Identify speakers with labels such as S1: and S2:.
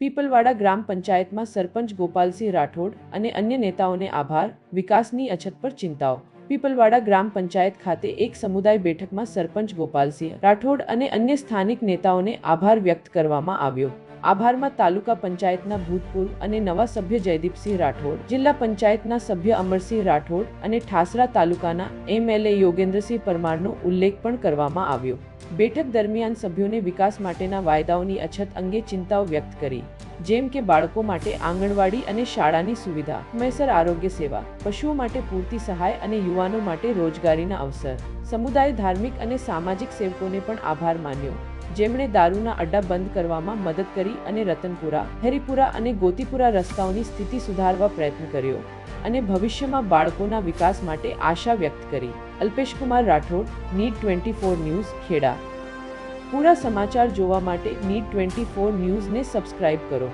S1: પીપલવાડા ગ્રામ પંચાયતમાં સરપંચ ગોપાલસિંહ રાઠોડ અને અન્ય નેતાઓને આભાર, વિકાસની અછત પર ચિંતાઓ. પીપલવાડા ગ્રામ પંચાયત ખાતે એક સમુદાય બેઠકમાં સરપંચ ગોપાલસિંહ રાઠોડ અને અન્ય સ્થાનિક નેતાઓને આભાર વ્યક્ત કરવામાં આવ્યો. આભારમાં તાલુકા પંચાયતના ભૂતપૂર્વ અને નવા સભ્ય જયદીપસિંહ રાઠોડ, જિલ્લા પંચાયતના સભ્ય અમરસિંહ રાઠોડ અને ઠાસરા તાલુકાના એમએલએ યોગેન્દ્રસિંહ પરમારનો ઉલ્લેખ પણ કરવામાં આવ્યો. બેઠક દરમિયાન સભ્યોને વિકાસ માટેના વાયદાઓની અછત અંગે ચિંતાઓ વ્યક્ત કરી, જેમ કે બાળકો માટે આંગણવાડી અને શાળાની સુવિધા, સમયસર આરોગ્ય સેવા, પશુઓ માટે પૂરતી સહાય અને યુવાનો માટે રોજગારીના અવસર. સમુદાય ધાર્મિક અને સામાજિક સેવકોને પણ આભાર માન્યો, જેમણે દારૂના અડ્ડા બંધ કરવામાં મદદ કરી અને રતનપુરા, હરિપુરા અને ગોતીપુરા રસ્તાઓની સ્થિતિ સુધારવા પ્રયત્ન કર્યો અને ભવિષ્યમાં બાળકોના વિકાસ માટે આશા વ્યક્ત કરી. અલ્પેશકુમાર રાઠોડ, નીડ 24 ન્યૂઝ, ખેડા. પૂરા સમાચાર જોવા માટે નીડ 24 ન્યૂઝને સબસ્ક્રાઇબ કરો.